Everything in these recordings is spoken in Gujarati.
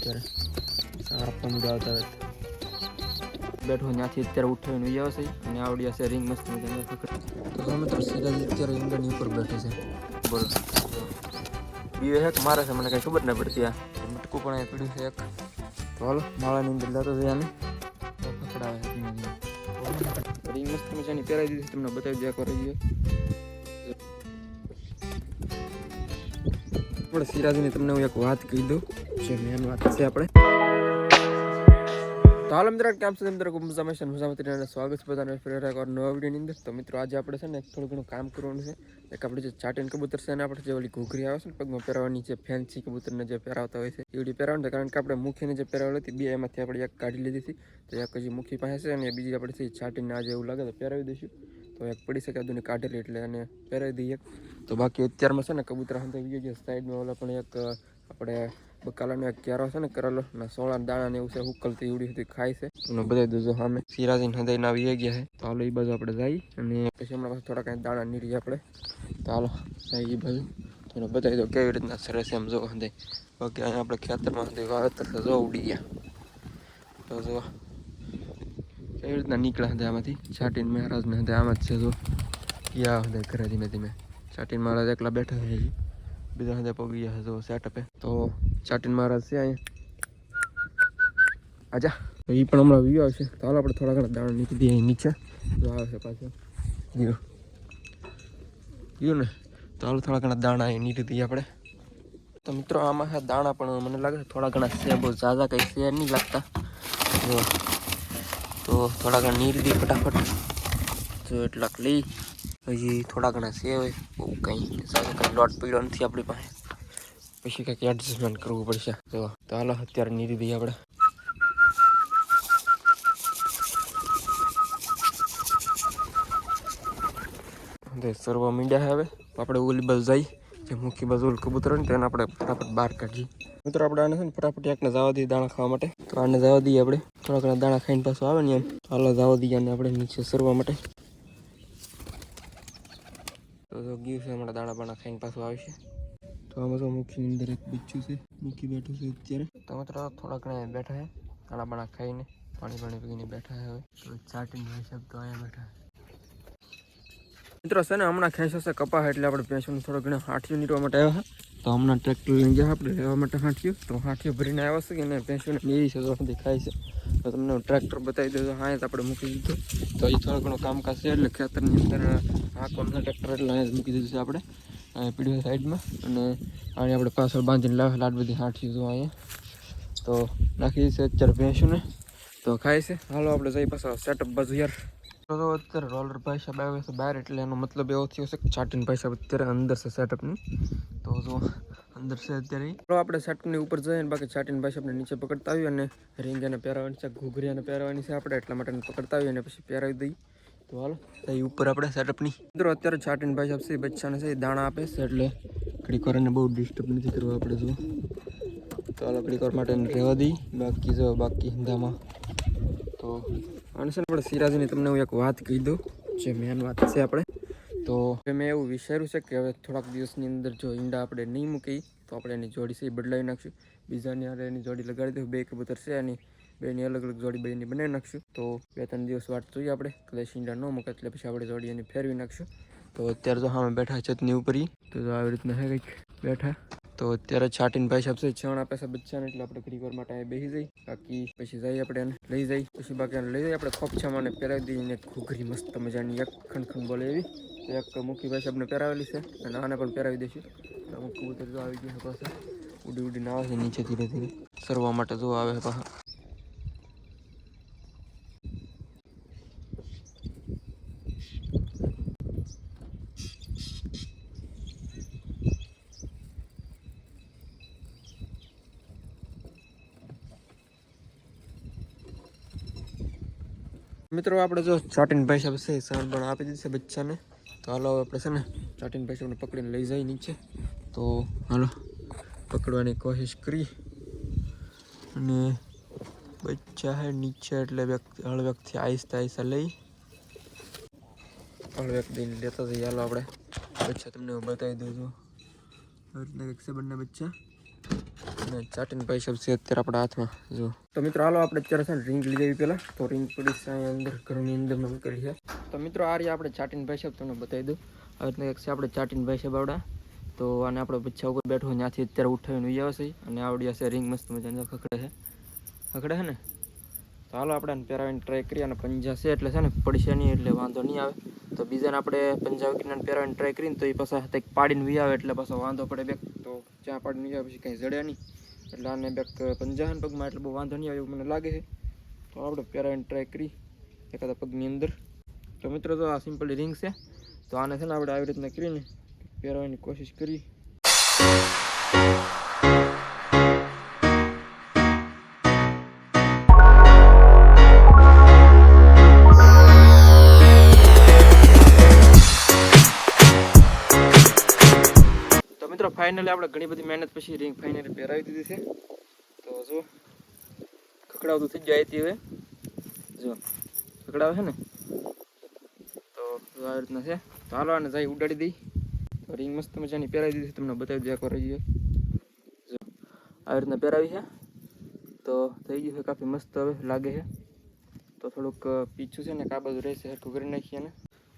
અત્યારે સારા પણ મુદ્દા આવતા હોય બેઠો ત્યાંથી અત્યારે ઉઠાવીને લઈ આવશે અને આવડી હશે રિંગ મસ્ત મજાની પકડ તો મિત્રો સિરાજ અત્યારે ઈંડાની ઉપર બેઠે છે બોલો બીવે હેક મારે છે મને કંઈ ખબર ના પડતી આ મટકું પણ અહીં પીડ્યું છે એક તો હાલો માળાની અંદર જતો છે આને તો પકડાવે રિંગ મસ્ત મજાની પહેરાવી દીધી તમને બતાવી દે કરી દઈએ આપણે સિરાજની તમને હું એક વાત કહી દઉં જે મેન વાત છે આપણે તો હાલ મિત્રો કેમ છે મિત્રો ખૂબ મજામાં સ્વાગત છે બધાને ફરી એક નવા વિડીયોની અંદર તો મિત્રો આજે આપણે છે ને થોડું ઘણું કામ કરવાનું છે એક આપણે જે ચાટીન કબૂતર છે ને આપણે જે ઓલી ઘૂઘરી આવે છે ને પગમાં પહેરવાની જે ફેન્સી કબૂતરને જે પહેરાવતા હોય છે એવડી પહેરાવવાનું છે કારણ કે આપણે મુખીને જે પહેરાવેલી હતી બે એમાંથી આપણે એક કાઢી લીધી હતી તો એક હજી મુખી પાસે છે અને બીજી આપણે ચાટીને આજે એવું લાગે તો પહેરાવી દઈશું તો એક પડી શકે દુની કાઢેલી એટલે એને પહેરાવી દઈએ તો બાકી અત્યારમાં છે ને કબૂતર હંતે બીજી સાઈડમાં ઓલા પણ એક આપણે બકાલાનો એક ક્યારો છે ને કરેલો ને સોળા દાણા ને એવું છે ઉકલતી એવડી સુધી ખાય છે અને બધા દૂધો સામે સિરાજીને હૃદય ના આવી ગયા છે તો હાલો એ બાજુ આપણે જઈ અને પછી હમણાં પાસે થોડા કાંઈ દાણા નીરી આપણે તો હાલો જઈ એ બાજુ તો બતાવી દો કેવી રીતના સરસ એમ જો હંદે બાકી અહીંયા આપણે ખેતરમાં વાવેતર જો ઉડી ગયા તો જો કેવી રીતના નીકળ્યા હતા આમાંથી છાટીને મહારાજને હતા આમ જ છે જો ગયા હતા ઘરે ધીમે ધીમે છાટીને મહારાજ એકલા બેઠા છે બીજા હદે પગી ગયા જો સેટઅપે તો ચાટીન મહારાજ છે અહીંયા આજા તો એ પણ હમણાં વિયો આવશે તો હાલ આપણે થોડા ઘણા દાણા નીકળી દઈએ નીચે જો આવે છે પાછો ગયું ને તો હાલ થોડા ઘણા દાણા અહીં નીકળી દઈએ આપણે તો મિત્રો આમાં છે દાણા પણ મને લાગે છે થોડા ઘણા છે બહુ ઝાઝા કંઈ છે નહીં લાગતા જો તો થોડા ઘણા નીરી દઈએ ફટાફટ જો એટલાક લઈ હજી થોડા ઘણા છે હોય બહુ કંઈ કંઈ લોટ પીડ્યો નથી આપણી પાસે પછી કંઈક એડજસ્ટમેન્ટ કરવું પડશે તો હાલો અત્યારે નીરી દઈએ આપણે સર્વ મીડિયા હવે આપણે ઓલી બાજુ જઈ જે મુખ્ય બાજુ ઓલ કબૂતર હોય ને તેને આપણે ફટાફટ બહાર કાઢીએ મિત્રો આપણે આને છે ને ફટાફટ એકને જવા દઈએ દાણા ખાવા માટે તો આને જવા દઈએ આપણે થોડા ઘણા દાણા ખાઈને પાછું આવે ને એમ હાલો જવા દઈએ અને આપણે નીચે સરવા માટે તો ગયું છે હમણાં દાણા બાણા ખાઈને પાછું આવશે તો આમાં તો મુખીની અંદર એક બચ્ચું છે મુખી બેઠું છે અત્યારે તો મિત્રો થોડા ઘણા બેઠા છે દાણા બાણા ખાઈને પાણી પીને બેઠા છે હવે તો ચાટીને હિસાબ તો અહીંયા બેઠા મિત્રો છે ને હમણાં ખેંચશે કપા એટલે આપણે ભેંસોને થોડો ઘણો હાંઠિયું નીરવા માટે આવ્યા તો હમણાં ટ્રેક્ટર લઈને ગયા આપણે લેવા માટે હાંઠિયું તો હાંઠિયું ભરીને આવ્યા છે કે ને ભેંસોને મેરી છે તો દેખાય છે તો તમને ટ્રેક્ટર બતાવી દઉં હા જ આપણે મૂકી દીધું તો એ થોડું ઘણું કામકાજ છે એટલે ખેતરની અંદર હાંકવાનું ટ્રેક્ટર એટલે અહીંયા જ મૂકી દીધું છે આપણે પીડીઓ સાઈડમાં અને આને આપણે પાછળ બાંધીને લાવે લાટ બધી હાંઠિયું જો અહીંયા તો નાખી છે અત્યારે ભેંસોને તો ખાય છે હાલો આપણે જઈ પાછા સેટઅપ બાજુ યાર તો અત્યારે રોલર ભાઈ સાહેબ આવે છે બહાર એટલે એનો મતલબ એવો થયો છે કે ચાટીન ભાઈ સાહેબ અત્યારે અંદર છે સેટઅપની તો જો અંદર છે અત્યારે આપણે સેટઅપની ઉપર જઈએ ને બાકી ચાટીન ભાઈ સાહેબને નીચે પકડતા આવીએ અને રીંગાને પહેરાવાની છે ઘૂઘરીયાને પહેરાવાની છે આપણે એટલા માટે પકડતા આવીએ અને પછી પહેરાવી દઈએ તો હાલો એ ઉપર આપણે સેટઅપની મિત્રો અત્યારે ચાટીન ભાઈ સાહેબ છે બચ્ચાને છે દાણા આપે છે એટલે ઘડીકોરને બહુ ડિસ્ટર્બ નથી કરવા આપણે જો તો હાલો ઘડીકોર માટે રહેવા દઈએ બાકી જો બાકી હિંદામાં તો અને છે ને આપણે સિરાજની તમને હું એક વાત કહી દઉં જે મેન વાત છે આપણે તો મેં એવું વિચાર્યું છે કે હવે થોડાક દિવસની અંદર જો ઈંડા આપણે નહીં મૂકી તો આપણે એની જોડી છે એ બદલાવી નાખશું બીજાની હારે એની જોડી લગાડી દઉં બે કબૂતર છે એની બેની અલગ અલગ જોડી બેની બનાવી નાખશું તો 2-3 દિવસ વાટ જોઈએ આપણે કદાચ ઈંડા ન મૂકે એટલે પછી આપણે જોડી એની ફેરવી નાખશું તો અત્યારે તો સામે બેઠા છતની ઉપર તો આવી રીતના છે કંઈક બેઠા તો અત્યારે છાટીને ભાઈ સાહેબ છે છણ આપે છે બચ્ચાને એટલે આપણે ઘડીવાર માટે અહીં બેસી જઈ બાકી પછી જઈએ આપણે એને લઈ જઈ પછી બાકી એને લઈ જઈએ આપણે ખોપછામાં અને પહેરાવી દઈએ ઘૂઘરી મસ્ત મજાની એક ખંડ બોલે એવી એક મુખી ભાઈ સાહેબને પહેરાવેલી છે અને આને પણ પહેરાવી દઈશું અમુક કબૂતર જો આવી ગયા પાછા ઉડી ઉડીને આવે છે નીચે ધીરે ધીરે સરવા માટે જો આવે છે પાછા મિત્રો આપણે જો ચાટીન ભાઈ સાહેબ છે સણ પણ આપી દીધી છે બચ્ચાને તો હાલો આપણે છે ને ચાટીન ભાઈ સાહેબને પકડીને લઈ જાય નીચે તો હાલો પકડવાની કોશિશ કરી અને બચ્ચા હે નીચે એટલે હળવેકથી આહિસ્તા આહિસ્તા લઈ હળવેક દઈને લેતા જઈએ હાલો આપણે બચ્ચા તમને હું બતાવી દઉં છું રીતના કંઈક છે બંને બચ્ચા અને ચાટીને પૈસા છે અત્યારે આપણા હાથમાં જો. તો મિત્રો હાલો આપણે અત્યારે છે ને રિંગ લઈ આવી પહેલાં. તો રિંગ પડી છે અહીંયા અંદર ઘરની અંદર મેં કરી છે. તો મિત્રો આ રીતે આપણે ચાટીને પૈસા તમને બતાવી દઉં. આવી રીતના એક છે આપણે ચાટીને પૈસા બાવડા. તો આને આપણે બચ્ચા ઉપર બેઠો ત્યાંથી અત્યારે ઉઠાવીને ઉઈ આવશે. અને આવડી હશે રિંગ મસ્ત મજાની ખકડે છે ને. તો હાલો આપણે આને પહેરાવીને ટ્રાય કરીએ. અને પંજા છે એટલે છે ને પડશે નહીં એટલે વાંધો નહીં આવે. તો બીજાને આપણે પંજા વગરના પહેરાવીને ટ્રાય કરીને તો એ પાછા કંઈક પાડીને વી આવે એટલે પાછો વાંધો પડે બેક. તો જ્યાં પાડીને વી આવે પછી કંઈ જડે નહીં. એટલે આને બેક પંજા પગમાં એટલે બહુ વાંધો નહીં આવે એવું મને લાગે છે. તો આપણે પહેરાવીને ટ્રાય કરી એકાદા પગની અંદર. તો મિત્રો તો આ સિમ્પલ રિંગ છે. તો આને છે ને આપણે આવી રીતના કરીને પહેરવાની કોશિશ કરી. તો મિત્રો ફાઇનલી આપણે ઘણી બધી મહેનત પછી રિંગ ફાઇનલી પહેરાવી દીધી છે. તો જો ખકડાવતું થઈ જાય હવે જો ખકડાવે છે ને. તો આવી રીતના છે. તો હાલો આને જાય ઉડાડી દઈ. તો રિંગ મસ્ત મજાની પહેરાવી દીધી તમને બતાવી દે એકવાર રહીએ. જો આવી રીતના પહેરાવી છે. તો થઈ ગયું છે કાફી મસ્ત હવે લાગે છે. તો થોડુંક પીછું છે ને આ બાજુ રહેશે હરખું કરી નાખીએ ને.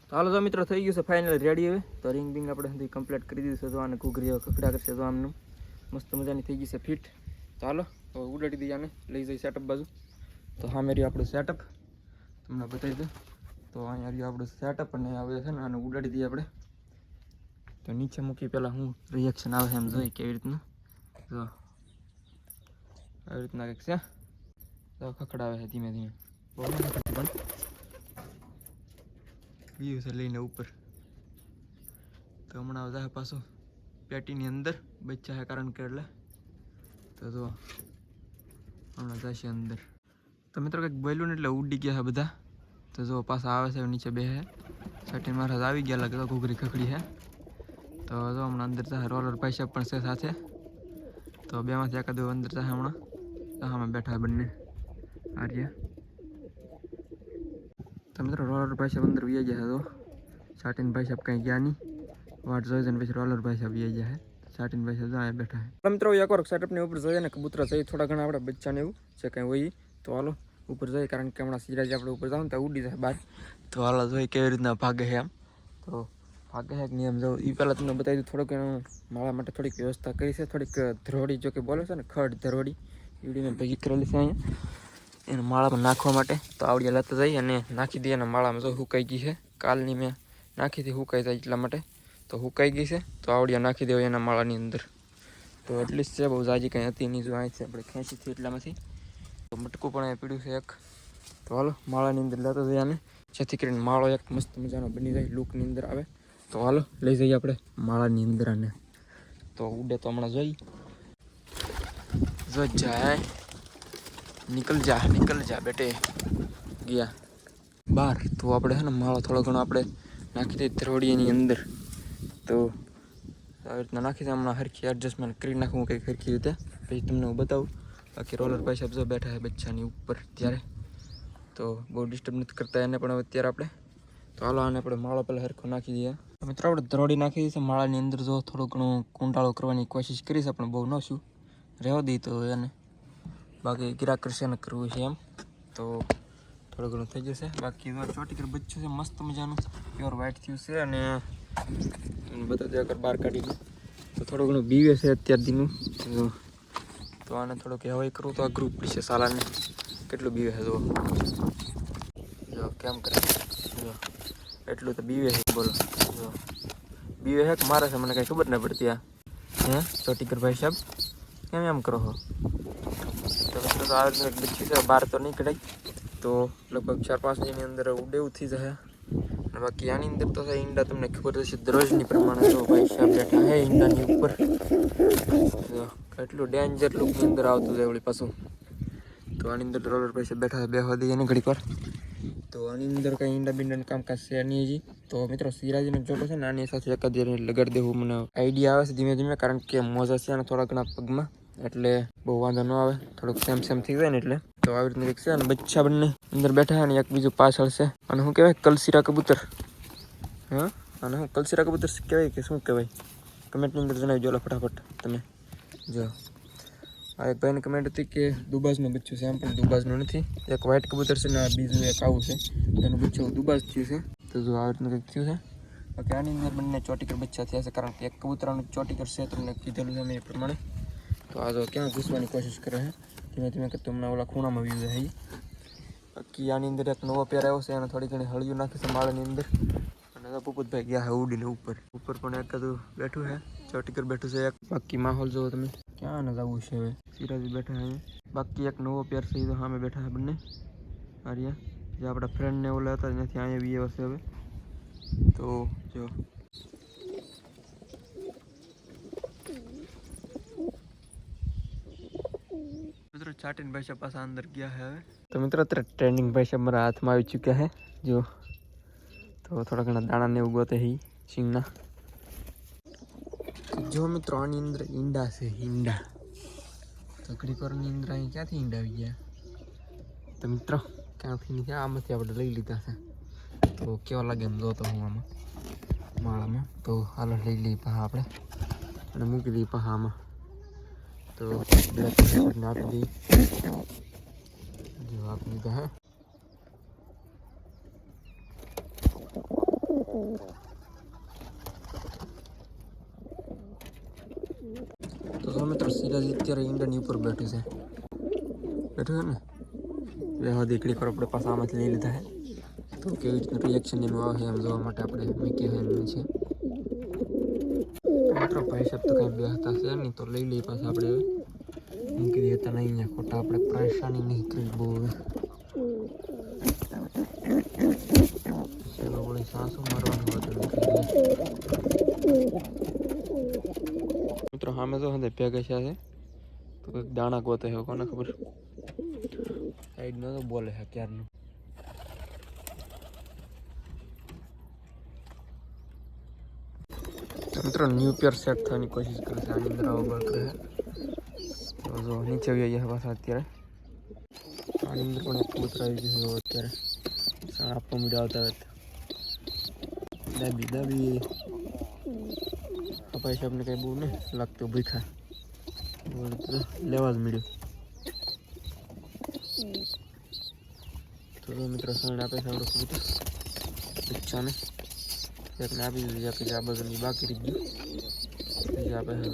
તો હાલો તો મિત્રો થઈ ગયું છે ફાઇનલ રેડી હવે. તો રિંગ બિંગ આપણે સુધી કમ્પ્લીટ કરી દીધું છે. તો આને ઘૂઘરી હવે ખકડા કરશે તો આમનું મસ્ત મજાની થઈ ગઈ છે ફિટ. તો હાલો તો ઉડાડી દઈએ આને લઈ જઈ સેટઅપ બાજુ. તો હા મેરી આપણું સેટઅપ તમને બતાવી દઉં. તો અહીંયા રહ્યું આપણું સેટઅપ અને હવે છે ને આને ઉડાડી દઈએ આપણે. તો નીચે મૂકી પહેલાં હું રિએક્શન આવે એમ જોઈ કેવી રીતના. જો આવી રીતના કંઈક છે. તો ખખડાવે છે ધીમે ધીમે. બહુ પણ ગયું છે લઈને ઉપર. તો હમણાં જાય પાછું પેટીની અંદર બચ્ચા છે કારણ કે એટલે. તો જો હમણાં જશે અંદર. તો મિત્રો કંઈક બોલ્યું ને એટલે ઉડી ગયા છે બધા. તો જો પાછા આવે છે નીચે બે હે સેટિંગ મારા આવી ગયા લાગે. તો ઘૂઘરી ખખડી છે. તો જો હમણાં અંદર જાય રોલર પૈસા પણ છે સાથે. તો બેમાંથી એકાદ અંદર જાય હમણાં. અમે બેઠા બંને આર્યા. તો મિત્રો રોલર પૈસા અંદર વી ગયા. તો સાટીન ભાઈ સાહેબ કંઈ ગયા નહીં. વાટ જોઈ જાય પછી રોલર ભાઈ સાહેબ વી ગયા. સાટીન ભાઈ સાહેબ અહીંયા બેઠા છે. મિત્રો એકવાર સેટઅપની ઉપર જોઈએ ને કબૂતરા જઈ થોડા ઘણા આપણે બચ્ચાને એવું છે કંઈ હોય. તો હાલો ઉપર જઈએ કારણ કે હમણાં સિરાજ આપણે ઉપર જાવ ને તો ઉડી જાય બહાર. તો હાલો જોઈએ કેવી રીતના ભાગે છે આમ. તો ભાગે છે કે નિયમ જાવ એ પહેલાં તમને બતાવી દઉં. થોડુંક એનું માળા માટે થોડીક વ્યવસ્થા કરી છે. થોડીક ધરોડી જો કે બોલે છે ને ખડ ધરોડી એવડી મેં ભેગી કરેલી છે અહીંયા એને માળામાં નાખવા માટે. તો આવડી લેતા જઈ અને નાખી દઈએ. અને માળામાં જો હુકાઈ ગઈ છે. કાલની મેં નાખી હતી હુકાઈ જાય એટલા માટે. તો હુકાઈ ગઈ છે. તો આવડિયા નાખી દેવાય એના માળાની અંદર. તો એટલી જ છે બહુ જાજી કંઈ હતી નહીં. જો અહીંથી આપણે ખેંચીથી એટલામાંથી. તો મટકું પણ અહીંયા પીડ્યું છે એક. તો હાલો માળાની અંદર લેતા જઈએ આને જેથી કરીને માળો એક મસ્ત મજાનો બની જાય લુકની અંદર આવે. તો હાલો લઈ જઈએ આપણે માળાની અંદર આને. તો ઉડે તો હમણાં જોઈ જો જાય નિકલ જા બેટે ગયા બહાર. તો આપણે છે ને માળો થોડો ઘણો આપણે નાખી દઈએ ધરોડીની અંદર. તો આવી રીતના નાખી દે હમણાં હરખી એડજસ્ટમેન્ટ કરી નાખું કંઈક હરખી રીતે પછી તમને હું બતાવું. બાકી રોલર ભાઈ સાહેબ જો બેઠા છે બચ્ચાની ઉપર ત્યારે. તો બહુ ડિસ્ટર્બ નથી કરતા એને પણ અત્યારે આપણે. તો હાલો આને આપણે માળો પહેલાં હરખો નાખી દઈએ. મિત્રો આપણે ધરોડી નાખી દઈએ માળાની અંદર. જો થોડું ઘણું કુંટાળો કરવાની કોશિશ કરી છે પણ બહુ ન શું રહેવા દઈએ તો એને. બાકી ગિરાકર્ષણ કરવું છે એમ. તો થોડું ઘણું થઈ જશે. બાકી ચોટીકર બચ્ચું છે મસ્ત મજાનું પ્યોર વ્હાઇટ થયું છે. અને બધા આગળ બહાર કાઢી દઉં. તો થોડું ઘણું બીવે છે અત્યાર દીનું. તો આને થોડુંક હવાઈ કરવું તો અઘરું પડશે સાલાને. કેટલું બીવે છે જો કેમ કરે જો એટલું તો બીવે છે. બોલો જો બીવે છે કે મારે છે મને કંઈ ખબર નહીં પડતી. આ હે ચોટીકર ભાઈ સાહેબ કેમ એમ કરો છો. તો મિત્રો તો આ રીતનું બચ્ચી છે બહાર તો નહીં કઢાય. તો લગભગ 4-5 દિનની અંદર ઉડેવું થઈ જશે. અને બાકી આની અંદર તો ઈંડા તમને ખબર હશે દરરોજની પ્રમાણે તો ભાઈ સાહેબ બેઠા હે ઈંડાની ઉપર. જો કેટલું ડેન્જર લુકની અંદર આવતું જાય વળી પાછું. તો આની અંદર રોલર પૈસા બેઠા બેહવા દઈએ ને ઘડીક વાર. તો આની અંદર કંઈ ઈંડા બીંડાનું કામકાજ છે નહીં હજી. તો મિત્રો સિરાજીનો જોટો છે ને આની સાથે એકાદ લગાડી દેવું મને આઈડિયા આવે છે ધીમે ધીમે. કારણ કે મોજા છે અને થોડા ઘણા પગમાં એટલે બહુ વાંધો ન આવે. થોડુંક સેમ થઈ જાય ને એટલે. તો આવી રીતનું એક છે અને બચ્ચા બંને અંદર બેઠા અને એક બીજું પાછળ છે. અને શું કહેવાય કલસીરા કબૂતર. હા અને હું કલસીરા કબૂતર કહેવાય કે શું કહેવાય કમેન્ટની અંદર જણાવી જો ફટાફટ તમે. જો આ એક ભાઈને કમેન્ટ હતી કે દુબાજનું બચ્ચું છે, એમ પણ દુબાજનું નથી. એક વ્હાઇટ કબૂતર છે ને બીજું એક આવું છે, એનું બચ્ચું દુબાજ થયું છે. તો જો આ રીતનું કંઈક થયું છે. બાકી આની અંદર બંને ચોટીકર બચ્ચા થયા છે, કારણ કે એક કબૂતરાનું ચોટીકર છે તમને કીધેલું છે મેં એ પ્રમાણે. તો આ જો ક્યાં ઘૂસવાની કોશિશ કરે છે, ધીમે ધીમે કરતો હમણાં ઓલા ખૂણામાં વ્યૂ જાય. બાકી આની અંદર એક નવો પેર આવ્યો છે, એને થોડી ઘણી હળિયું નાખે છે માળાની અંદર. અને પુપતભાઈ ગયા છે ઉડીને ઉપર પણ એકાદું બેઠું છે, ચોટીકર બેઠું છે એક. બાકી માહોલ જોવો તમે, ક્યાં ન જવું છે હવે. સિરાજી બેઠા છે અહીંયા. બાકી એક નવો પેર છે, તો સામે બેઠા છે બંને આર્યા, જે આપણા ફ્રેન્ડને ઓલા હતા ત્યાંથી અહીંયા વી હશે હવે. તો જો મિત્રો ચાટીને ભાઈ સાહેબ પાછા અંદર ગયા છે હવે. તો મિત્રો અત્યારે ટ્રેન્ડિંગ ભાઈ સાહેબ મારા હાથમાં આવી ચૂક્યા છે. જો તો થોડા ઘણા દાણા ને ઉગોતે હી સિંગના. જો મિત્રો આની અંદર ઈંડા છે, ઈંડા. તો ઘડીક વારની અંદર અહીં ક્યાંથી ઈંડા આવી ગયા? તો મિત્રો ક્યાંથી નહીં, આમાંથી આપણે લઈ લીધા છે. તો કેવા લાગે એમ જોતો હું આમાં માળામાં. તો હાલો લઈ લઈએ પાહા આપણે અને મૂકી દઈએ પાહા આમાં. તો બ્લેક ને આપી દઈએ, જો આપી દીધા હે. તો મિત્રો સિરાજી અત્યારે ઈંડાની ઉપર બેઠું છે ને. એટલે હા દીકરી કરો આપણે પાછા આમાંથી લઈ લીધા હે. તો કેવી રીતનું રિએક્શન એનું આવે એમ જોવા માટે આપણે મૂકી હોય છે. મિત્રો ભાઈ સાહેબ તો કંઈ બે હતા છે નહીં, તો લઈ લઈએ પાછા આપણે હવે. મૂકી દઈએ હતા નહીં અહીંયા, ખોટા આપણે પરેશાની નહીં કરી બહુ હવે. ચલો વળી સાસુ મારવાનું હતું મિત્રો. સામે તો હંધે ભેગા છે, તો કંઈક દાણા ગોતે છે, કોને ખબર. સાઈડ નો તો બોલે છે ક્યારનું. તો મિત્રો ન્યૂ પેર સેટ થવાની કોશિશ કરે છે, આની અંદર આવો બળ કરે. તો જો નીચે આવી ગયા પાછા અત્યારે. આની અંદર પણ એક કબૂતર આવી ગયું છે અત્યારે, સાણ આપવા મીડા આવતા હતા. દાબી ભાઈ સાહેબને કંઈ બહુ નહીં લાગતું ભૂખા, લેવા જ મળ્યું. તો મિત્રો સાણ આપે છે આપણું કબૂતર બચ્ચાને. એકને આપી દીધી, આપી આ બાજુની બાકી રહી ગયું, બીજી આપે છે.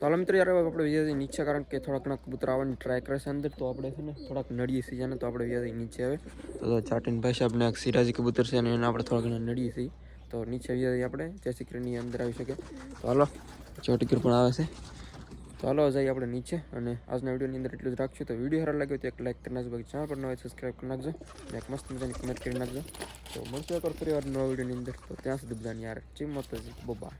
ચાલો મિત્રો યાર આપણે વ્યાજી નીચે, કારણ કે થોડાક ઘણા કબૂતર આવવાની ટ્રાય કરે છે અંદર. તો આપણે છે ને થોડાક નડીએ છીએ ને, તો આપણે વ્યાજી નીચે આવે. તો ચાટીને ભાઈ સાહેબને એક સિરાજી કબૂતર છે અને એને આપણે થોડા ઘણા નડીએ છીએ. તો નીચે વ્યાજી આપણે જેસી કરીને અંદર આવી શકે. તો હાલો ચોટીકર પણ આવે છે. તો હાલો જઈએ આપણે નીચે, અને આજના વિડીયોની અંદર એટલું જ રાખશું. તો વિડીયો સારો લાગ્યો તો એક લાઈક કરી નાખજો, બાકી ચેનલ પર ન હોય સબસ્ક્રાઈબ કરી નાખજો, અને એક મસ્ત મજાની કમેન્ટ કરી નાખજો. તો મળશું એકવાર ફરી વાર નવા વિડીયોની અંદર. તો ત્યાં સુધી બધાને યાર ચીમ મત બાય.